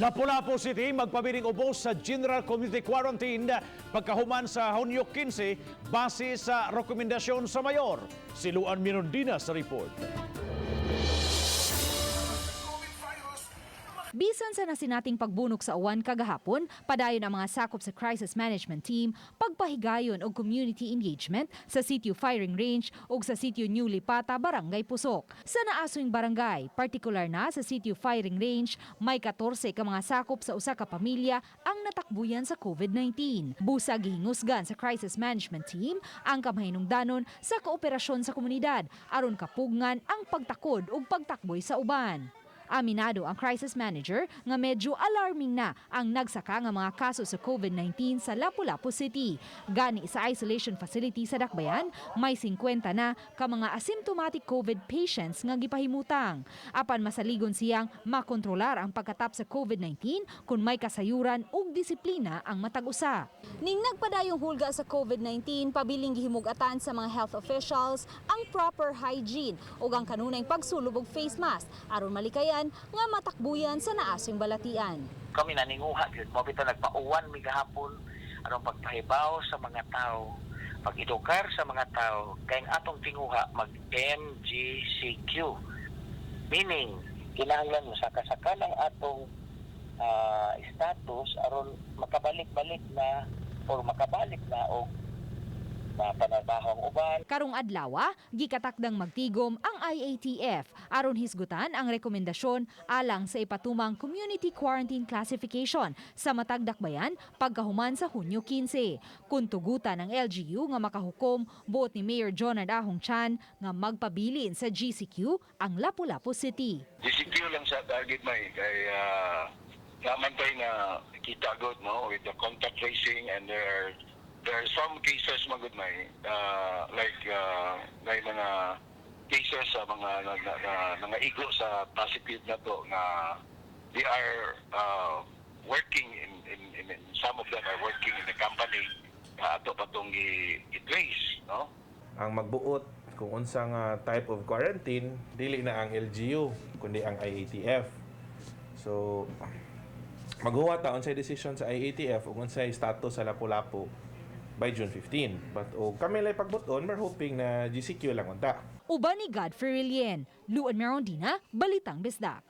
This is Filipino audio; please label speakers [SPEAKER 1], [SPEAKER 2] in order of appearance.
[SPEAKER 1] Lapu-Lapu City magpabiling ubos sa General Community Quarantine pagkahuman sa Hunyo 15 base sa rekomendasyon sa mayor. Si Luan Mirondina sa report.
[SPEAKER 2] Bisan sa nasinating pagbunok sa uwan kagahapon, padayon ang mga sakop sa crisis management team, pagpahigayon og community engagement sa sitio firing range ug sa sitio New Lipata, Barangay Pusok. Sa naaswing barangay, partikular na sa sitio firing range, may 14 ka mga sakop sa usa ka pamilya ang natakbuyan sa COVID-19. Busa gihingusgan sa crisis management team ang kamahinungdanon sa kooperasyon sa komunidad aron kapugngan ang pagtakod ug pagtakboy sa uban. Aminado ang crisis manager nga medyo alarming na ang nagsaka nga mga kaso sa COVID-19 sa Lapu-Lapu City. Gani sa isolation facility sa Dakbayan, may 50 na ka mga asymptomatic COVID patients nga gipahimutang. Apan masaligon siyang makontrolar ang pagkatap sa COVID-19 kung may kasayuran ug disiplina ang matag-usa. Ning nagpadayong hulga sa COVID-19, pabiling gihimug-atan sa mga health officials ang proper hygiene ug ang kanunay pagsulub og face mask aron malikayan nga matakbuyan sa naasing balatian.
[SPEAKER 3] Kami naninguha gyud mo bitaw nagpauwan mi gahapon aron pagpahibaw sa mga tao, pag-edukar sa mga tao kay ang atong tinguha mag MGCQ. Meaning kinahanglan mo saka-saka lang atong status aron makabalik-balik na o makabalik na o panabahong uban.
[SPEAKER 2] Karong adlaw, gikatakdang magtigom ang IATF aron hisgutan ang rekomendasyon alang sa ipatumang community quarantine classification sa matag Dakbayan pagkahuman sa Hunyo 15. Kung tugutan ng LGU nga makahukom, buot ni Mayor Jonard Ahong Chan nga magpabilin sa GCQ ang Lapu-Lapu City.
[SPEAKER 4] GCQ lang sa target may kay naman tayo nga kita good no with the contact tracing and there are some cases magud may may mga cases sa mga igo sa positive na to nga they are working in some of them are working in the company ato patong i-trace no.
[SPEAKER 5] Ang magbuot kung unsang type of quarantine dili na ang LGU kundi ang IATF. So maghuwa ta unsay decision sa IATF ug unsay status sa Lapu-Lapu by June 15. But kami lay pagbuton, we're hoping na GCQ lang unta.
[SPEAKER 2] Uban ni Godfrey Rilien, Luan Mirondina, Balitang Bisdak.